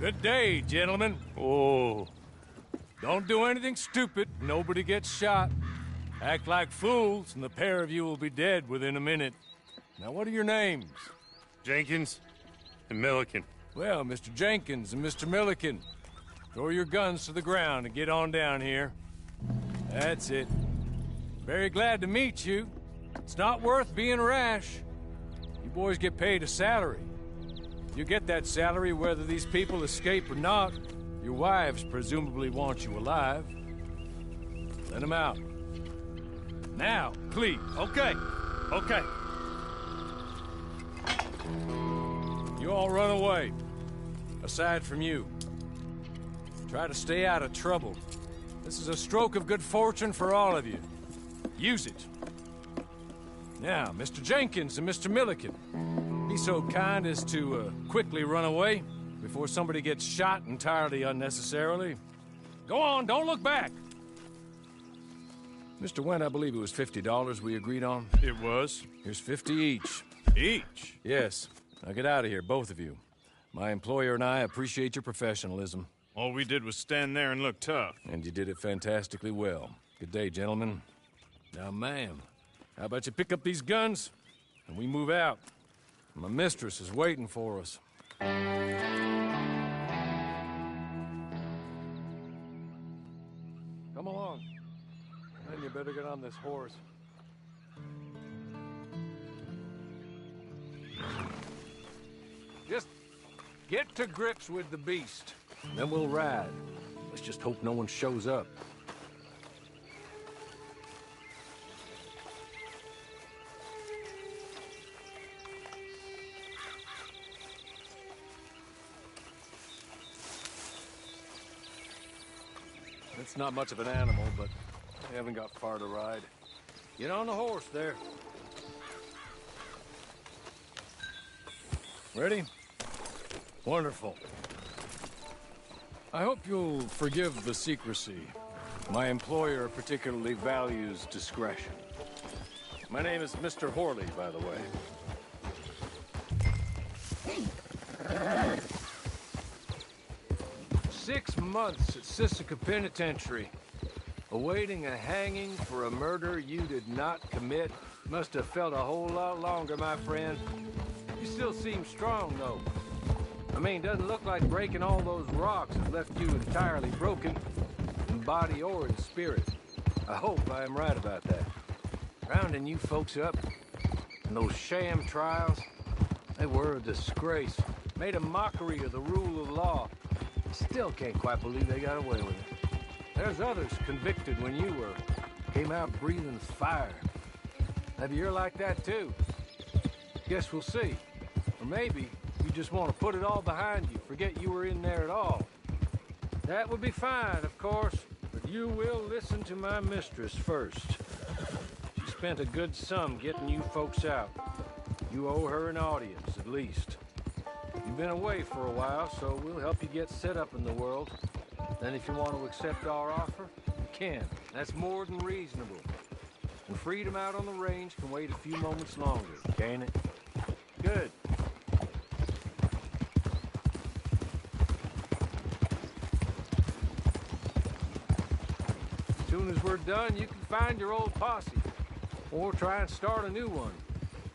Good day, gentlemen. Oh. Don't do anything stupid. Nobody gets shot. Act like fools, and the pair of you will be dead within a minute. Now, what are your names? Jenkins and Milliken. Well, Mr. Jenkins and Mr. Milliken, throw your guns to the ground and get on down here. That's it. Very glad to meet you. It's not worth being rash. You boys get paid a salary. You get that salary whether these people escape or not. Your wives presumably want you alive. Let them out. Now, please. Okay. You all run away. Aside from you. Try to stay out of trouble. This is a stroke of good fortune for all of you. Use it. Now, Mr. Jenkins and Mr. Milliken, be so kind as to quickly run away before somebody gets shot entirely unnecessarily. Go on, don't look back. Mr. Wendt, I believe it was $50 we agreed on. It was. Here's 50 each. Each? Yes. Now get out of here, both of you. My employer and I appreciate your professionalism. All we did was stand there and look tough. And you did it fantastically well. Good day, gentlemen. Now, ma'am, how about you pick up these guns and we move out? My mistress is waiting for us. Come along. Then you better get on this horse. Just get to grips with the beast. Then we'll ride. Let's just hope no one shows up. It's not much of an animal, but I haven't got far to ride. Get on the horse there. Ready? Wonderful. I hope you'll forgive the secrecy. My employer particularly values discretion. My name is Mr. Horley, by the way. 6 months at Sisika Penitentiary, awaiting a hanging for a murder you did not commit. Must have felt a whole lot longer, my friend. You still seem strong, though. I mean, doesn't look like breaking all those rocks has left you entirely broken, in body or in spirit. I hope I am right about that. Rounding you folks up, and those sham trials, they were a disgrace. Made a mockery of the rule of law. Still can't quite believe they got away with it. There's others convicted when you were. Came out breathing fire. Maybe you're like that too. Guess we'll see. Or maybe you just want to put it all behind you, forget you were in there at all. That would be fine, of course, but you will listen to my mistress first. She spent a good sum getting you folks out. You owe her an audience, at least. You've been away for a while, so we'll help you get set up in the world. Then if you want to accept our offer, you can. That's more than reasonable. And freedom out on the range can wait a few moments longer, can't it? Good. As soon as we're done, you can find your old posse. Or try and start a new one.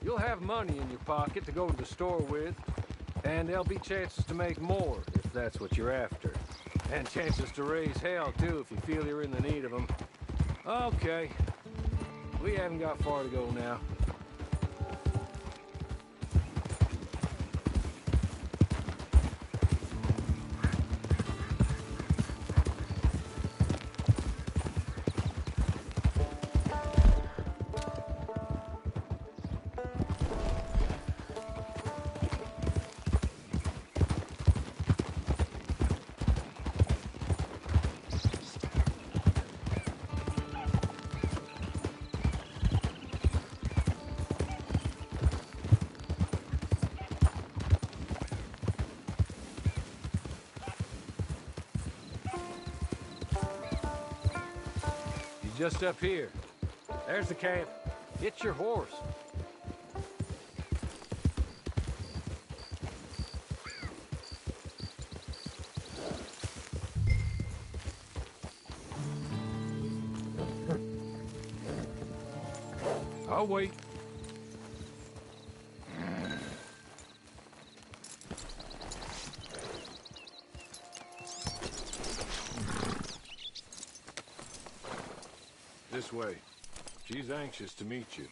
You'll have money in your pocket to go to the store with. And there'll be chances to make more, if that's what you're after. And chances to raise hell, too, if you feel you're in the need of them. Okay. We haven't got far to go now. Just up here. There's the camp. Get your horse. I'll wait. This way. She's anxious to meet you.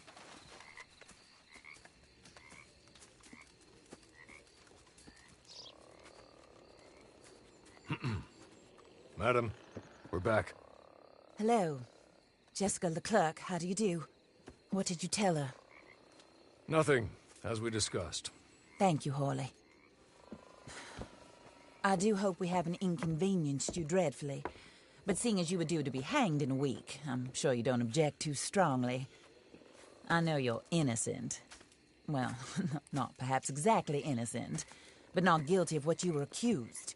Madam, we're back. Hello. Jessica Leclerc, how do you do? What did you tell her? Nothing, as we discussed. Thank you, Hawley. I do hope we haven't inconvenienced you dreadfully. But seeing as you were due to be hanged in a week, I'm sure you don't object too strongly. I know you're innocent. Well, not perhaps exactly innocent, but not guilty of what you were accused.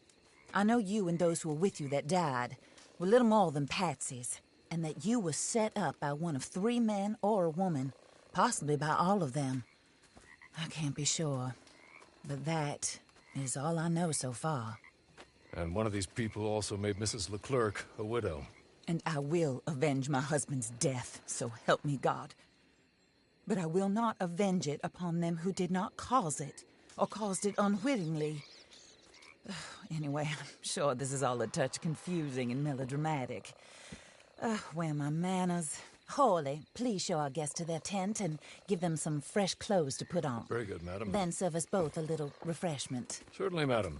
I know you and those who were with you that died were little more than patsies, and that you were set up by one of 3 men or a woman, possibly by all of them. I can't be sure, but that is all I know so far. And one of these people also made Mrs. Leclerc a widow. And I will avenge my husband's death, so help me God. But I will not avenge it upon them who did not cause it, or caused it unwittingly. Anyway, I'm sure this is all a touch confusing and melodramatic. Where are my manners? Hawley, please show our guests to their tent and give them some fresh clothes to put on. Very good, madam. Then serve us both a little refreshment. Certainly, madam.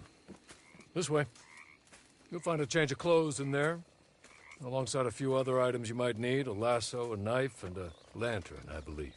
This way. You'll find a change of clothes in there, alongside a few other items you might need, a lasso, a knife, and a lantern, I believe.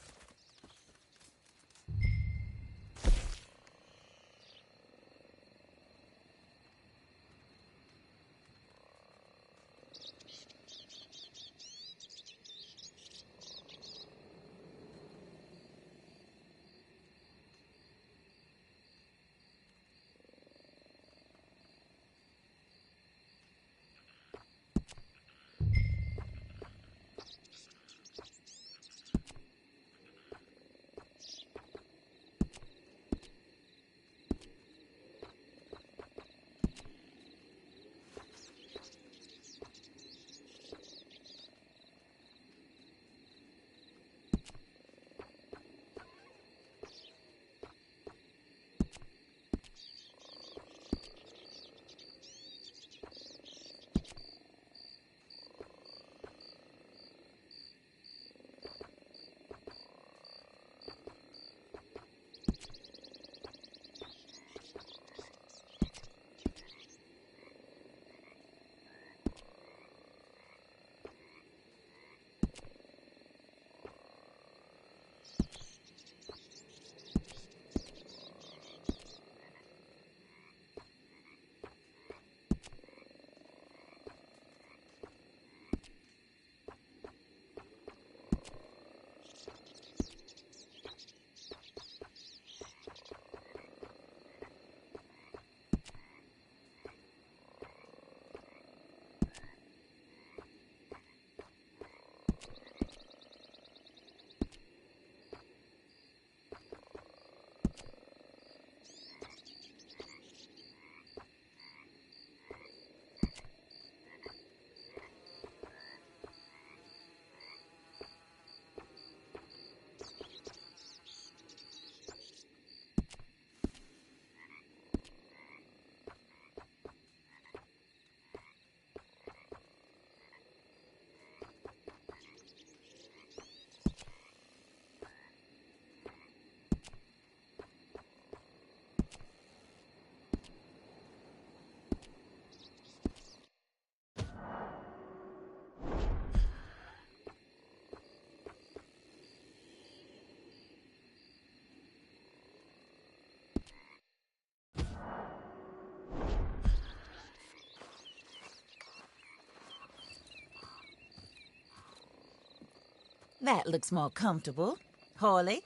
That looks more comfortable. Hawley,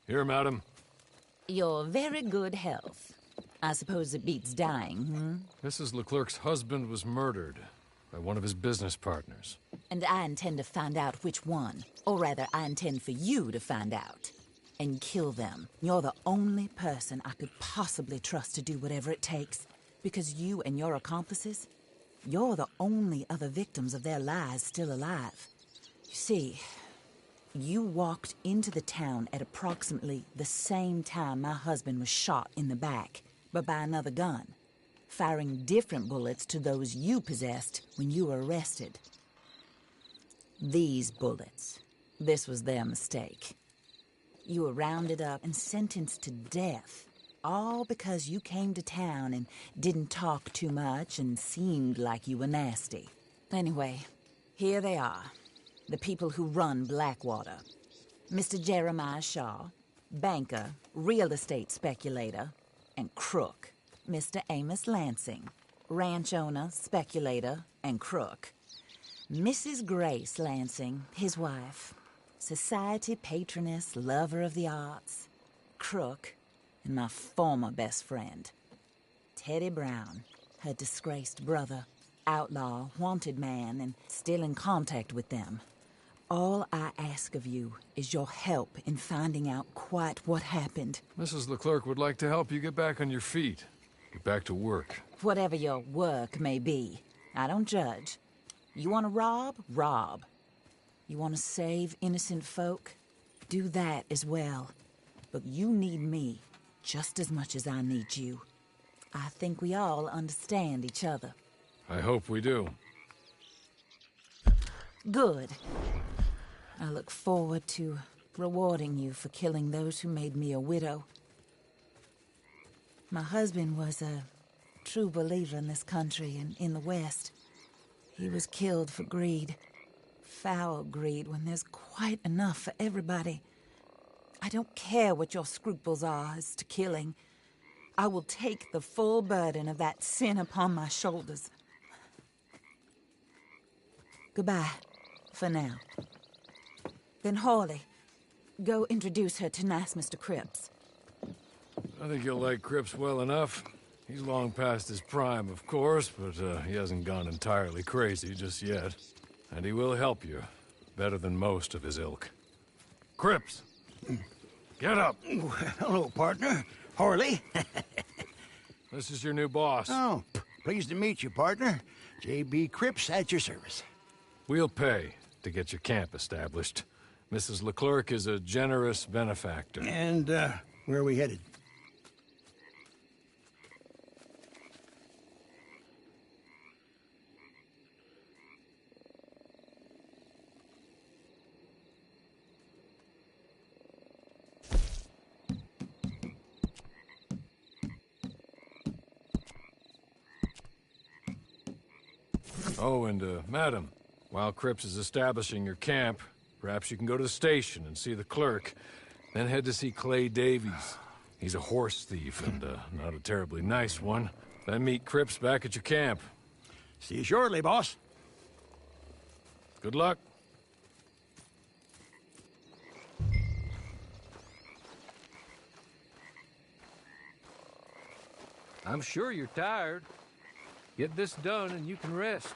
Here, madam. your very good health. I suppose it beats dying, Mrs. Leclerc's husband was murdered by one of his business partners. And I intend to find out which one. Or rather, I intend for you to find out. And kill them. You're the only person I could possibly trust to do whatever it takes. Because you and your accomplices, you're the only other victims of their lies still alive. You see, You walked into the town at approximately the same time my husband was shot in the back, but by another gun, firing different bullets to those you possessed when you were arrested. These bullets, this was their mistake. You were rounded up and sentenced to death, all because you came to town and didn't talk too much and seemed like you were nasty. Anyway, here they are. The people who run Blackwater. Mr. Jeremiah Shaw, banker, real estate speculator, and crook. Mr. Amos Lansing, ranch owner, speculator, and crook. Mrs. Grace Lansing, his wife, society patroness, lover of the arts, crook, and my former best friend. Teddy Brown, her disgraced brother, outlaw, wanted man, and still in contact with them. All I ask of you is your help in finding out quite what happened. Mrs. Leclerc would like to help you get back on your feet. Get back to work. Whatever your work may be, I don't judge. You want to rob? Rob. You want to save innocent folk? Do that as well. But you need me just as much as I need you. I think we all understand each other. I hope we do. Good. I look forward to rewarding you for killing those who made me a widow. My husband was a true believer in this country and in the West. He was killed for greed. Foul greed when there's quite enough for everybody. I don't care what your scruples are as to killing. I will take the full burden of that sin upon my shoulders. Goodbye, for now. Then Hawley, go introduce her to nice Mr. Cripps. I think you'll like Cripps well enough. He's long past his prime, of course, but he hasn't gone entirely crazy just yet. And he will help you, better than most of his ilk. Cripps! Get up! Hello, partner. Harley. This is your new boss. Oh, pleased to meet you, partner. J.B. Cripps at your service. We'll pay to get your camp established. Mrs. Leclerc is a generous benefactor. And, where are we headed? Oh, and, madam, while Cripps is establishing your camp, perhaps you can go to the station and see the clerk, then head to see Clay Davies. He's a horse thief and, not a terribly nice one. Then meet Cripps back at your camp. See you shortly, boss. Good luck. I'm sure you're tired. Get this done and you can rest.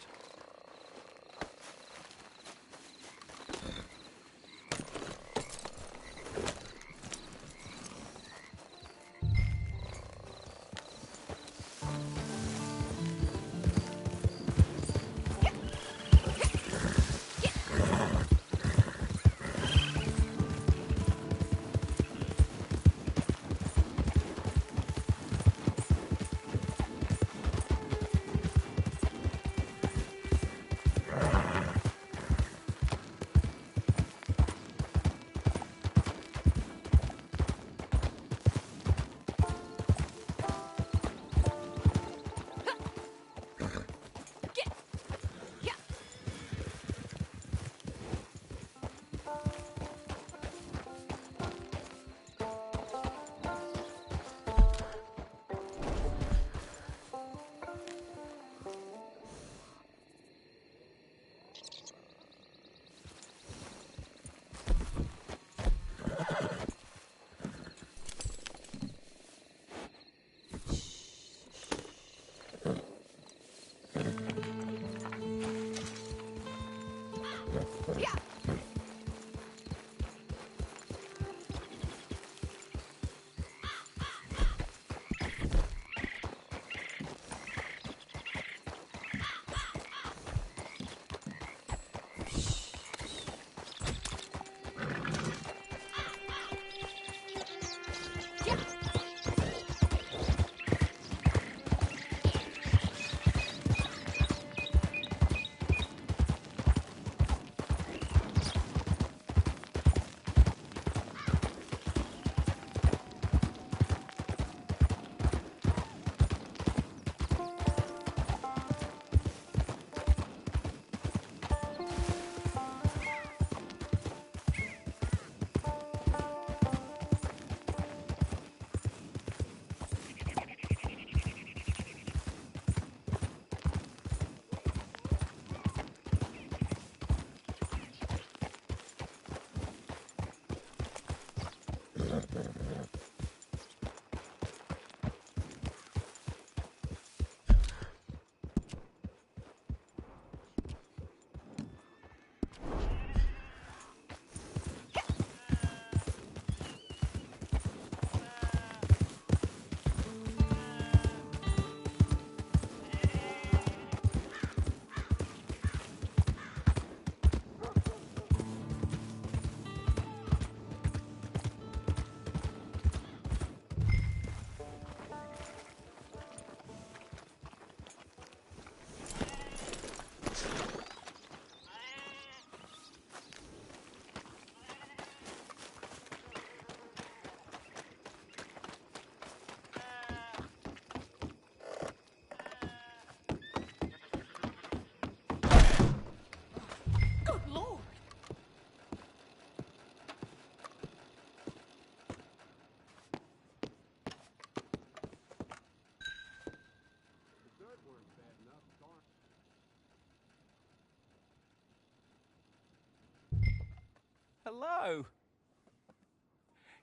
Hello.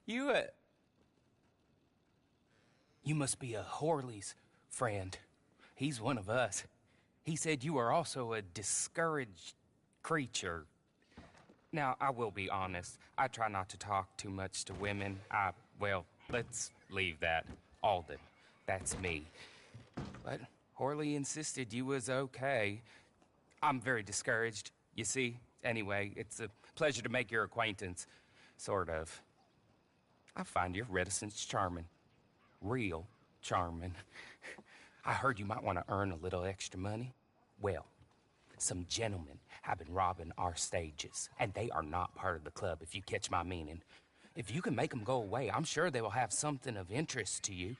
You must be a Horley's friend. He's one of us. He said you are also a discouraged creature. Now, I will be honest. I try not to talk too much to women. Well, let's leave that. Alden, that's me. But Horley insisted you was okay. I'm very discouraged, you see. Anyway, it's a pleasure to make your acquaintance. Sort of. I find your reticence charming. Real charming. I heard you might want to earn a little extra money. Well, some gentlemen have been robbing our stages, and they are not part of the club, if you catch my meaning. If you can make them go away, I'm sure they will have something of interest to you.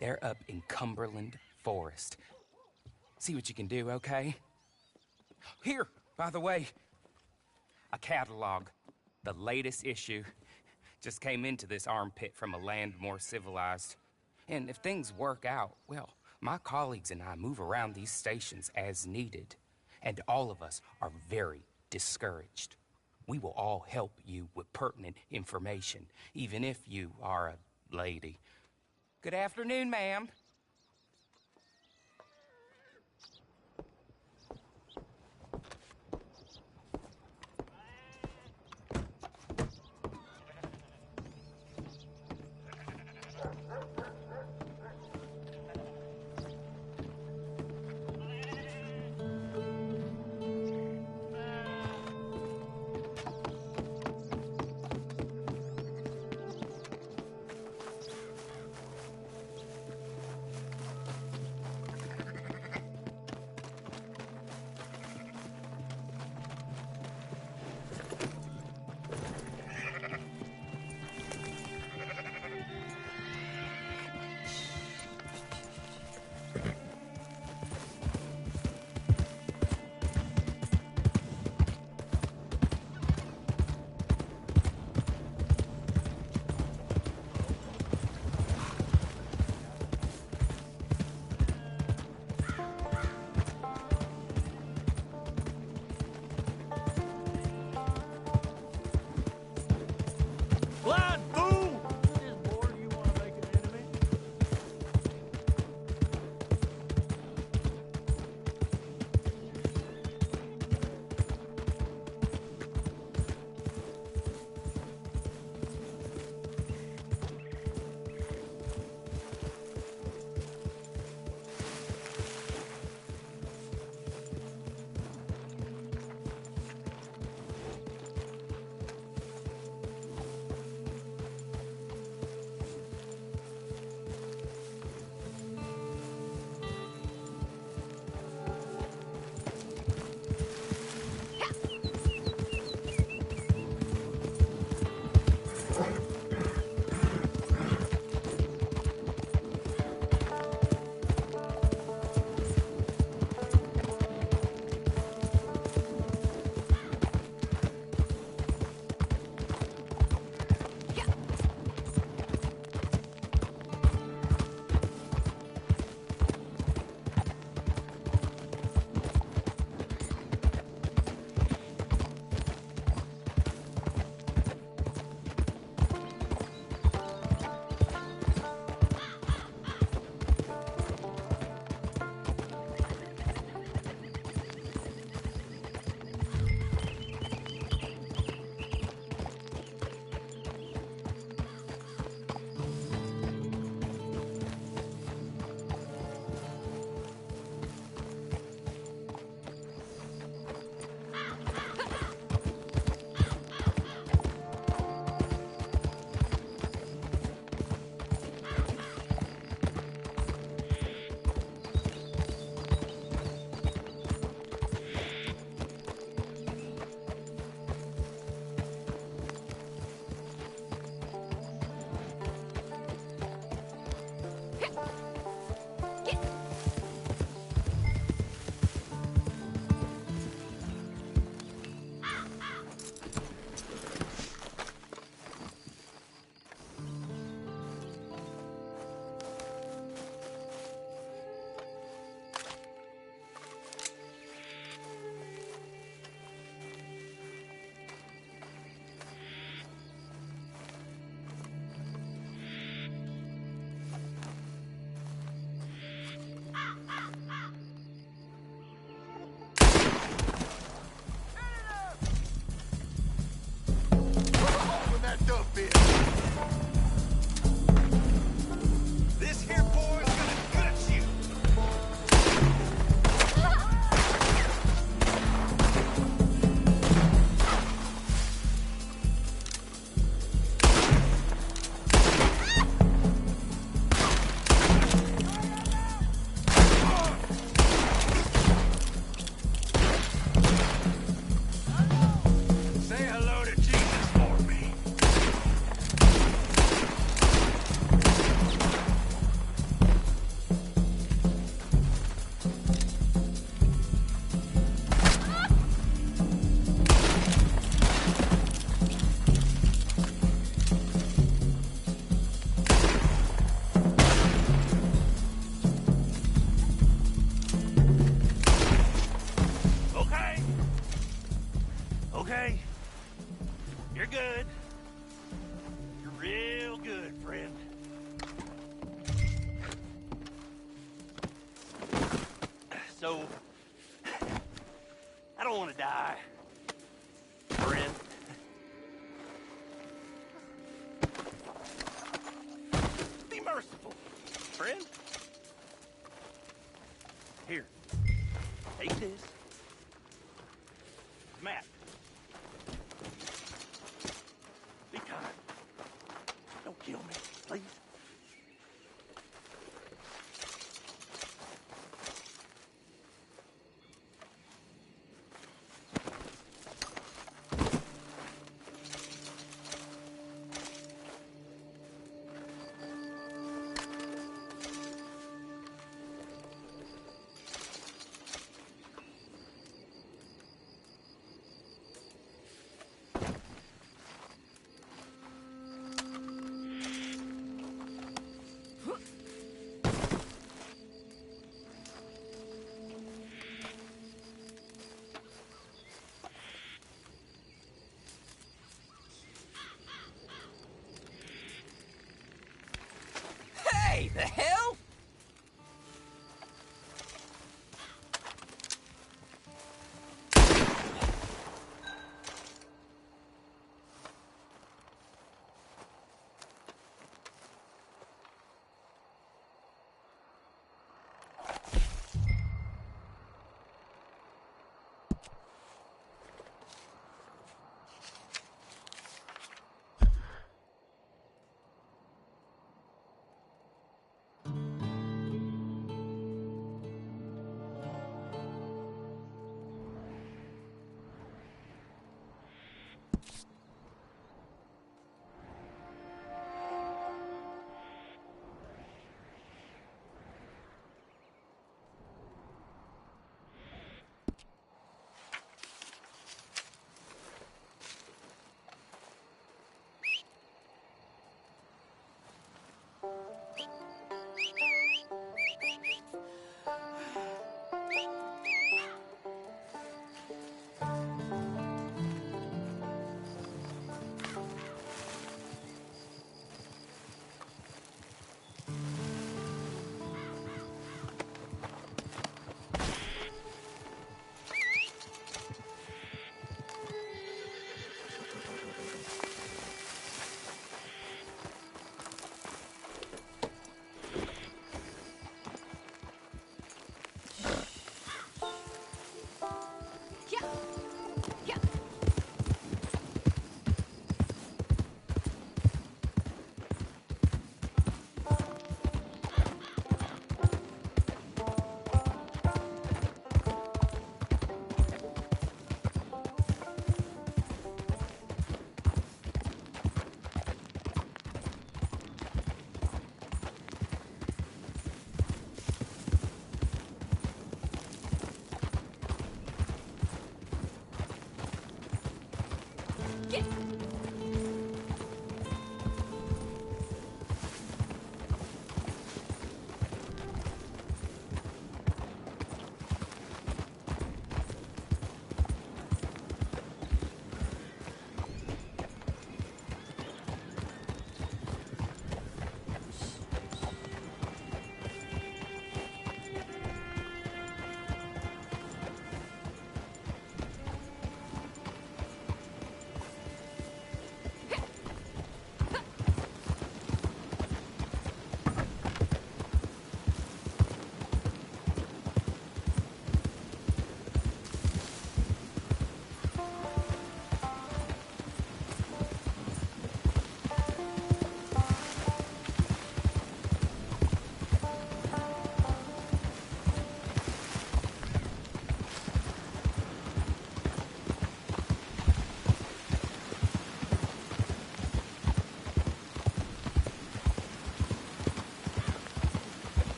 They're up in Cumberland Forest. See what you can do, okay? Here, by the way, a catalog. The latest issue. Just came into this armpit from a land more civilized. And if things work out, well, my colleagues and I move around these stations as needed. And all of us are very discouraged. We will all help you with pertinent information, even if you are a lady. Good afternoon, ma'am. so I don't want to die, friend. Be merciful, friend. Here, take this. Matt. Be kind. Don't kill me, please. Hey, the hell?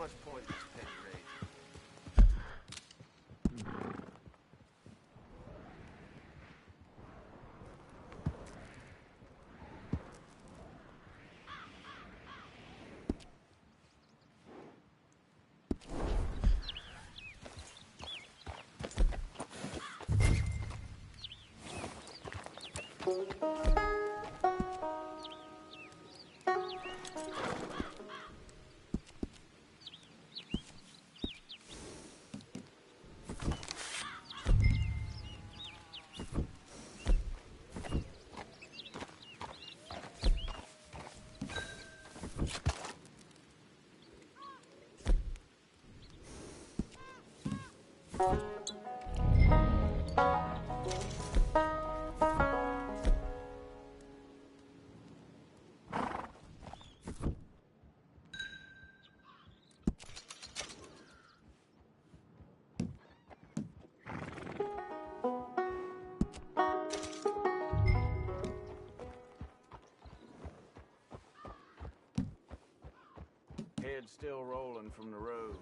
much point in this petty raid? Head still rolling from the road.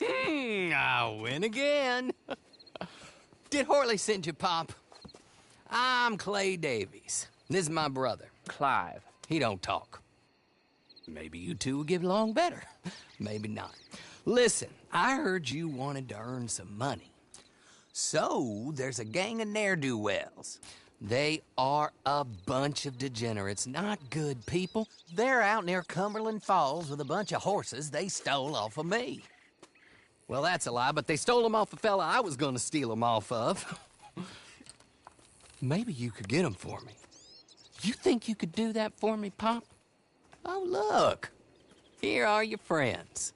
I win again. Did Horley send you, Pop? I'm Clay Davies. This is my brother, Clive. He don't talk. Maybe you two will get along better. Maybe not. Listen, I heard you wanted to earn some money. So, there's a gang of ne'er-do-wells. They are a bunch of degenerates, not good people. They're out near Cumberland Falls with a bunch of horses they stole off of me. Well, that's a lie, but they stole them off a fella I was gonna steal them off of. Maybe you could get them for me. You think you could do that for me, Pop? Oh, look. Here are your friends.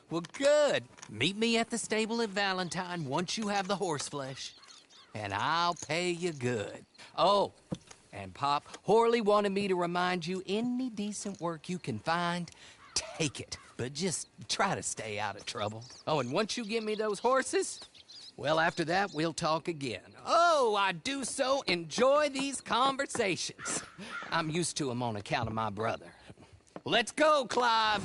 Well, good. Meet me at the stable at Valentine once you have the horse flesh, and I'll pay you good. Oh, and Pop, Horley wanted me to remind you, any decent work you can find, take it. But just try to stay out of trouble. Oh, and once you give me those horses, well, after that, we'll talk again. Oh, I do so enjoy these conversations. I'm used to them on account of my brother. Let's go, Clive.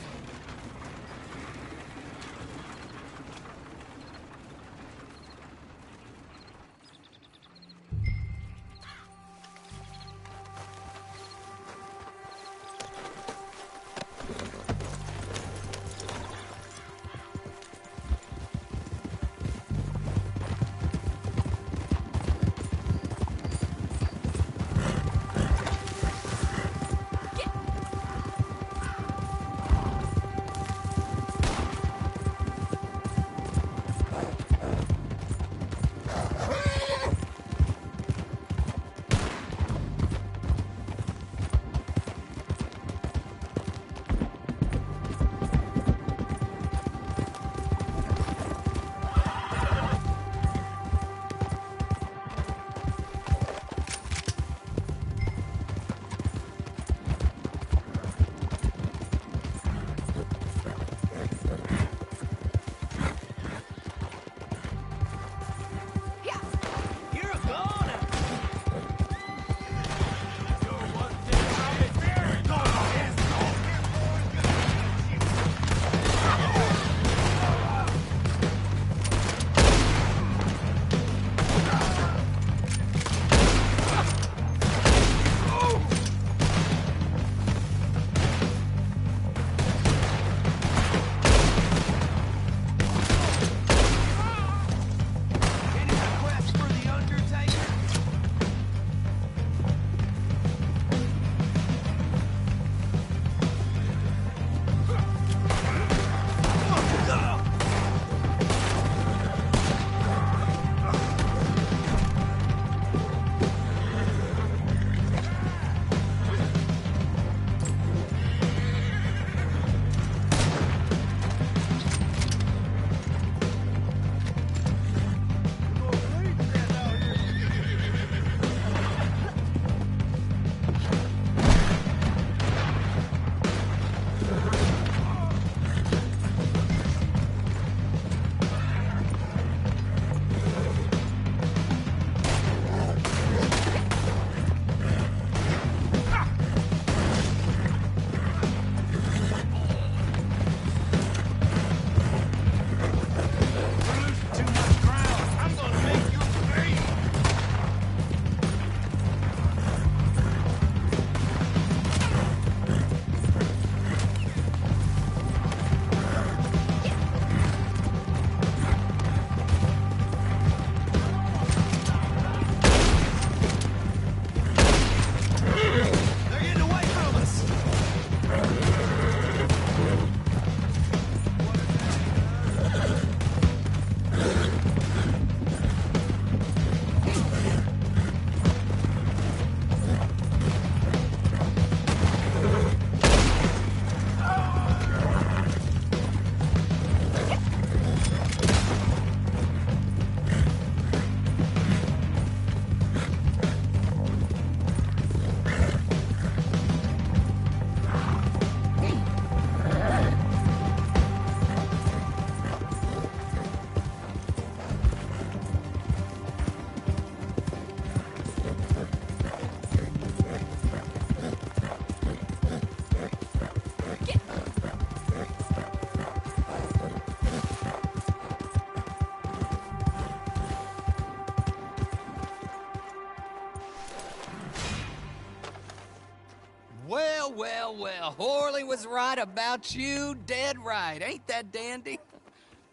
Well, Horley was right about you, dead right. Ain't that dandy?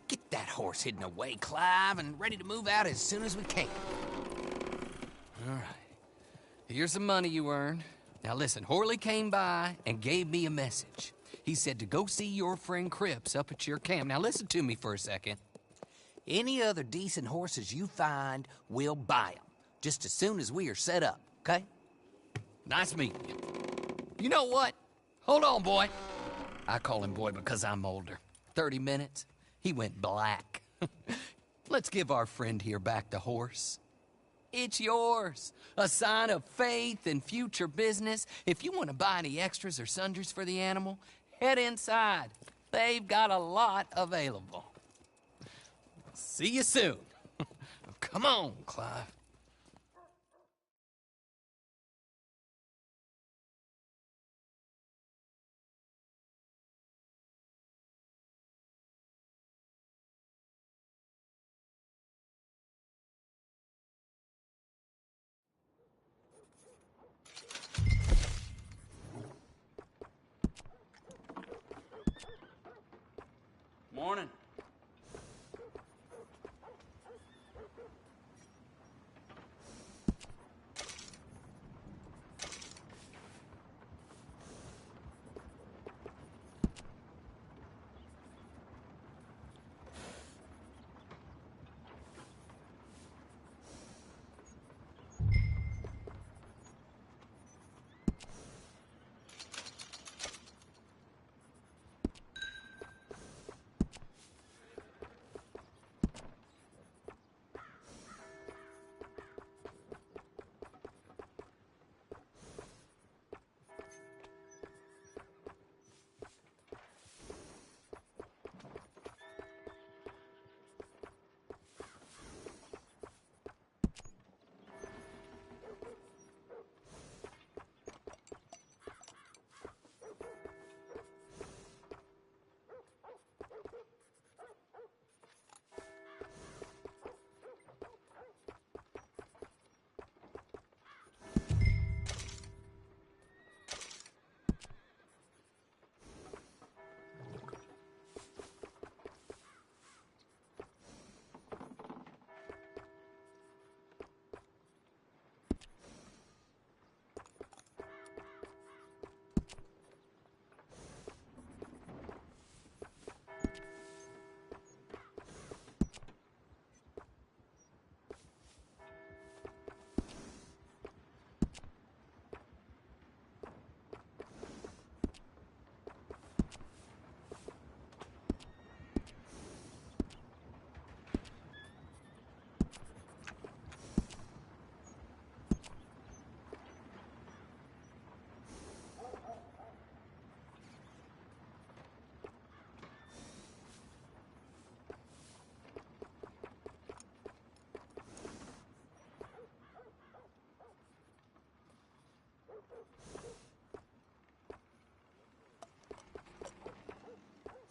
Get that horse hidden away, Clive, and ready to move out as soon as we can. All right. Here's the money you earned. Now listen, Horley came by and gave me a message. He said to go see your friend Cripps up at your camp. Now listen to me for a second. Any other decent horses you find, we'll buy them. Just as soon as we are set up, okay? Nice meeting you. You know what? Hold on, boy. I call him boy because I'm older. 30 minutes, he went black. Let's give our friend here back the horse. It's yours. A sign of faith and future business. If you want to buy any extras or sundries for the animal, head inside. They've got a lot available. See you soon. Come on, Clive. Morning.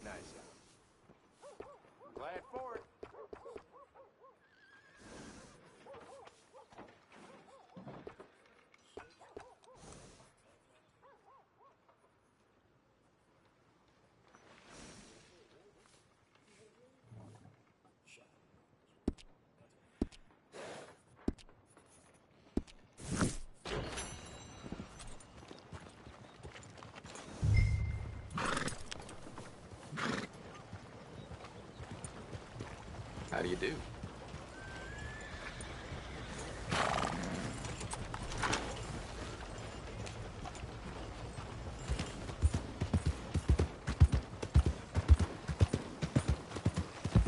Nice. Glad for it. How do you do?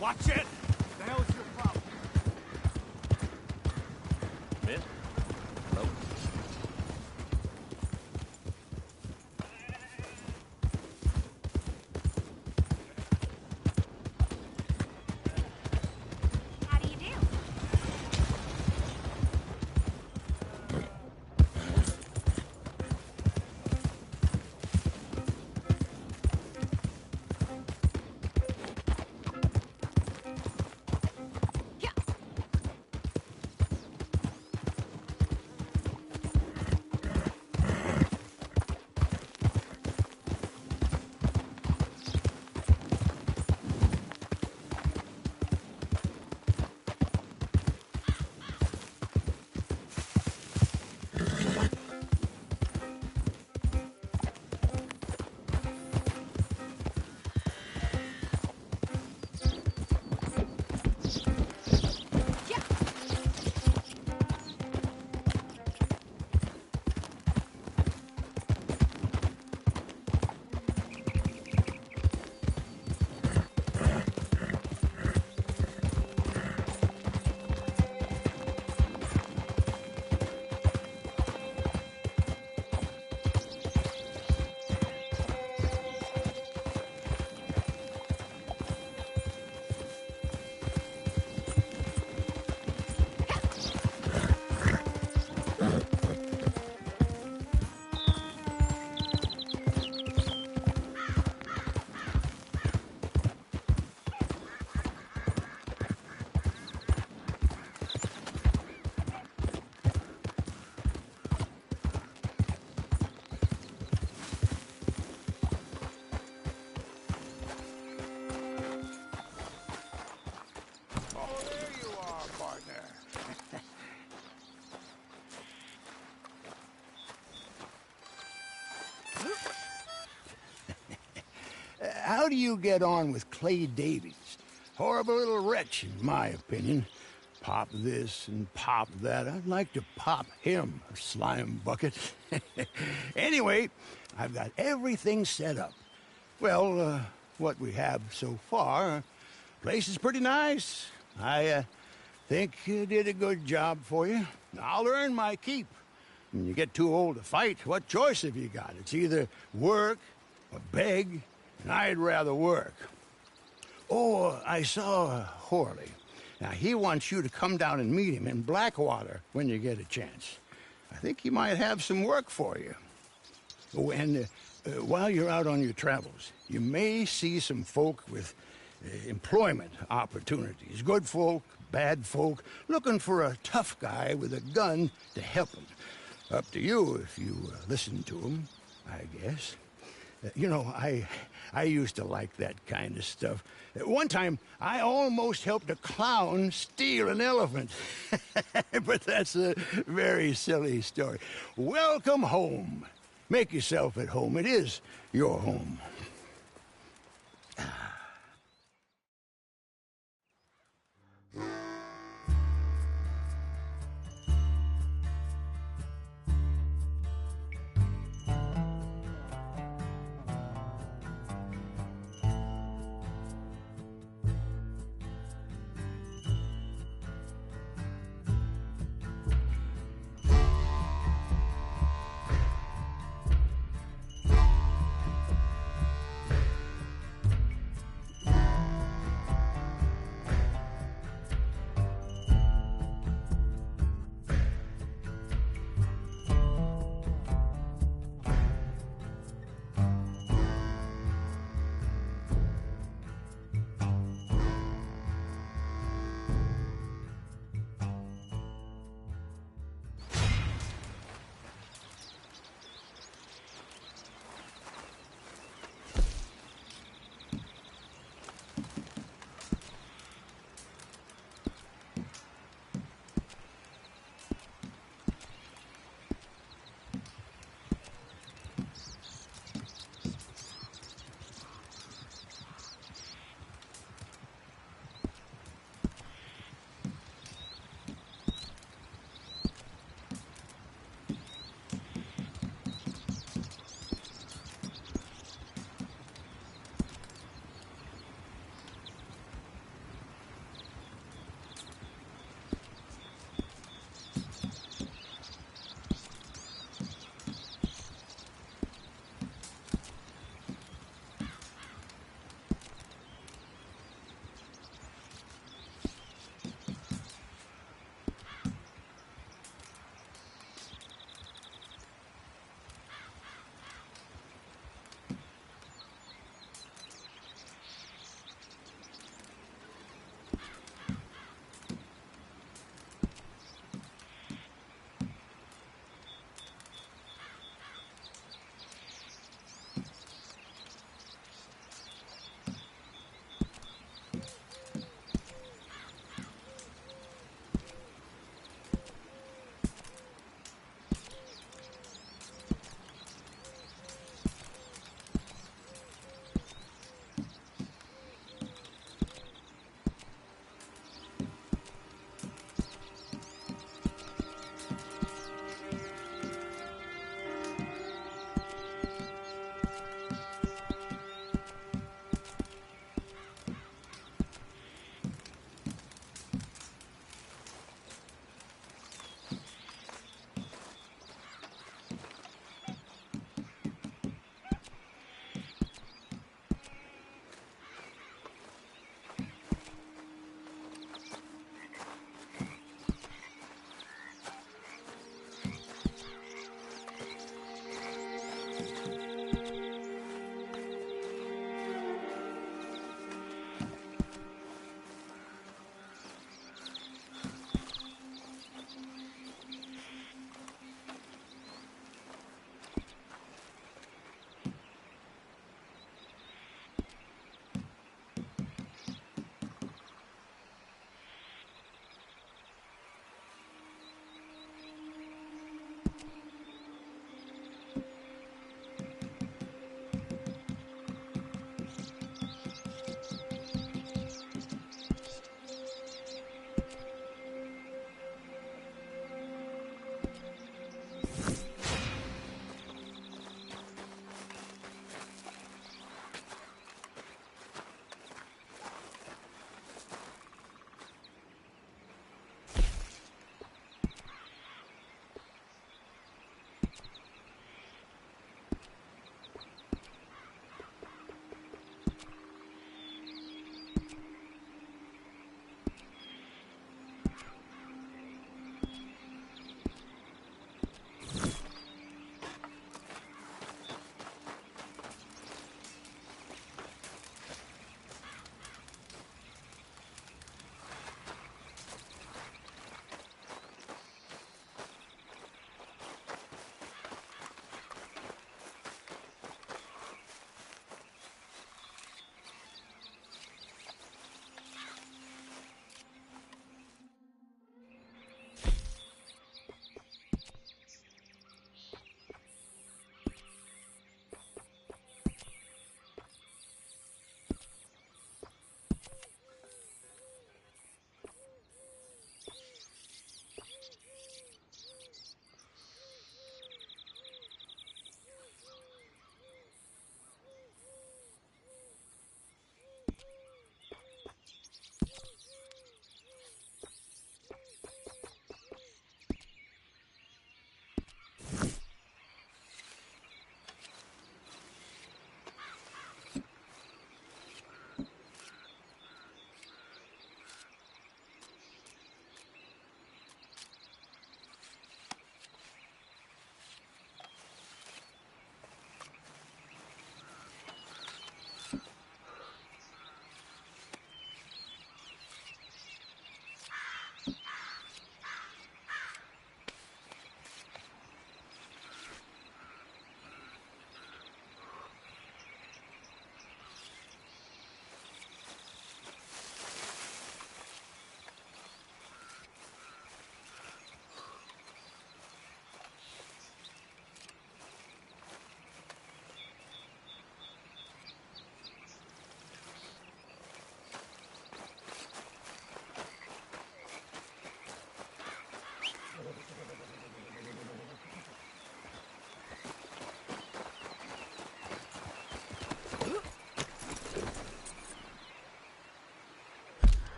Watch it! The hell is your problem? Miss? Hello? How do you do? how do you get on with Clay Davies? Horrible little wretch, in my opinion. Pop this and pop that. I'd like to pop him, a slime bucket. Anyway, I've got everything set up. Well, what we have so far, place is pretty nice. I think you did a good job for you. I'll earn my keep. When you get too old to fight, what choice have you got? It's either work or beg, and I'd rather work. Oh, I saw Horley. Now, he wants you to come down and meet him in Blackwater when you get a chance. I think he might have some work for you. Oh, and while you're out on your travels, you may see some folk with employment opportunities. Good folk, bad folk, looking for a tough guy with a gun to help them. Up to you if you listen to them, I guess. You know, I used to like that kind of stuff. One time, I almost helped a clown steal an elephant. But that's a very silly story. Welcome home. Make yourself at home. It is your home.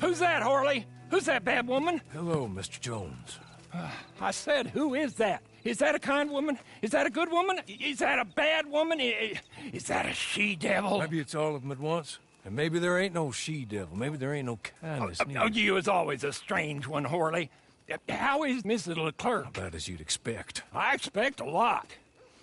Who's that, Harley? Who's that bad woman? Hello, Mr. Jones. I said, who is that? Is that a kind woman? Is that a good woman? Is that a bad woman? Is that a she-devil? Maybe it's all of them at once. And maybe there ain't no she-devil. Maybe there ain't no kindness neither. Oh, you was always a strange one, Harley. How is Mrs. Leclerc? About as you'd expect. I expect a lot.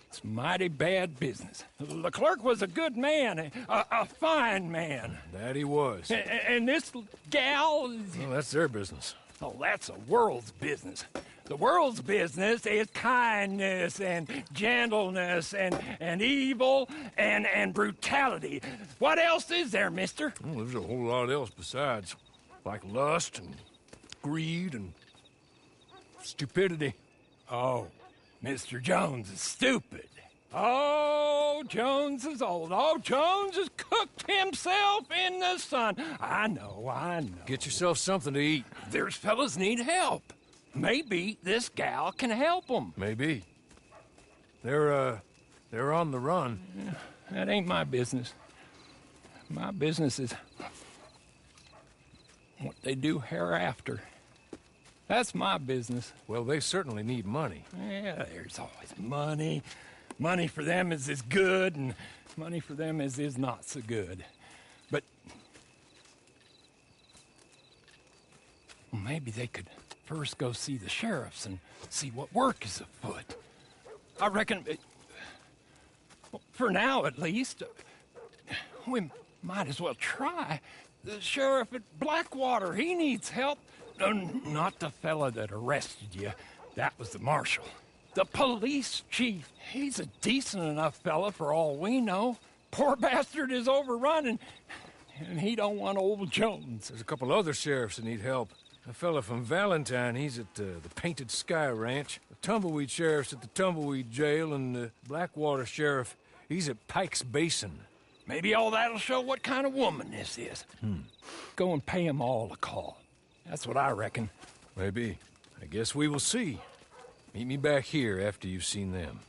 It's mighty bad business. Leclerc was a good man, a fine man. That he was. And this gal... Well, that's their business. Oh, that's the world's business. The world's business is kindness and gentleness and evil and brutality. What else is there, mister? Well, there's a whole lot else besides. Like lust and greed and stupidity. Oh, Mr. Jones is stupid. Oh, Jones is old. Oh, Jones has cooked himself in the sun. I know. Get yourself something to eat. There's fellas need help. Maybe this gal can help them. Maybe. They're on the run. That ain't my business. My business is what they do hereafter. That's my business. Well, they certainly need money. Yeah, there's always money. Money for them is good, and money for them is not so good. But well, maybe they could first go see the sheriffs and see what work is afoot. I reckon, for now at least, we might as well try. The sheriff at Blackwater, he needs help. Not the fella that arrested you. That was the marshal. The police chief. He's a decent enough fella for all we know. Poor bastard is overrun, and he don't want old Jones. There's a couple other sheriffs that need help. A fella from Valentine, he's at the Painted Sky Ranch. The Tumbleweed sheriff's at the Tumbleweed Jail, and the Blackwater sheriff, he's at Pike's Basin. Maybe all that'll show what kind of woman this is. Go and pay 'em all a call. That's what I reckon. Maybe. I guess we will see. Meet me back here after you've seen them.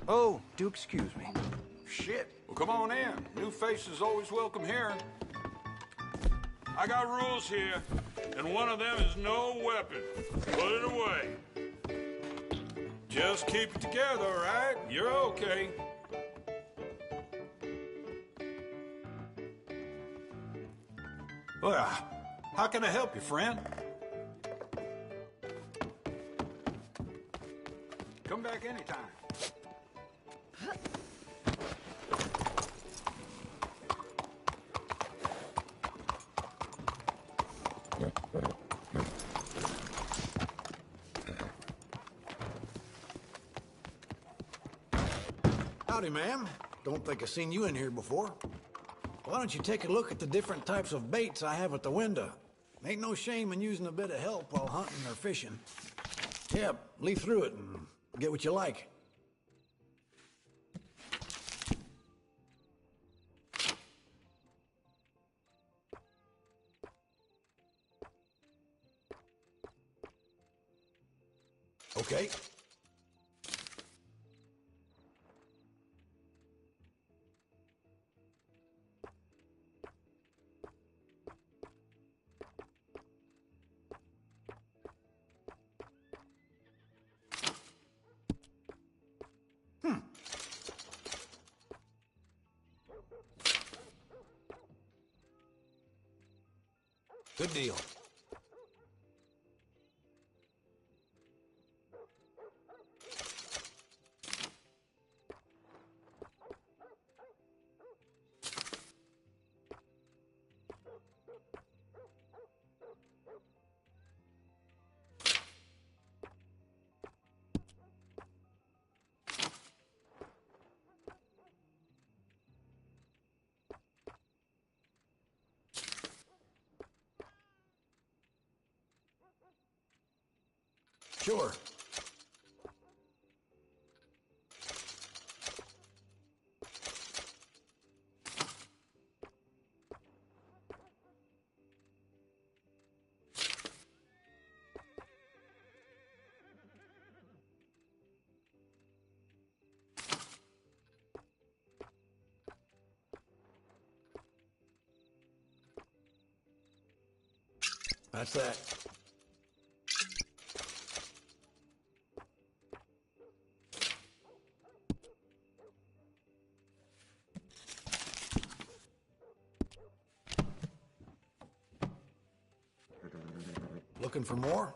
Oh, do excuse me. Shit, Come on in. New faces always welcome here. I got rules here, and one of them is no weapon. Put it away. Just keep it together, all right? You're okay. Well, how can I help you, friend? Come back anytime. Howdy, ma'am. Don't think I've seen you in here before. Why don't you take a look at the different types of baits I have at the window? Ain't no shame in using a bit of help while hunting or fishing. Yeah, leaf through it and get what you like. Okay. Good deal. Sure. That's that. Looking for more?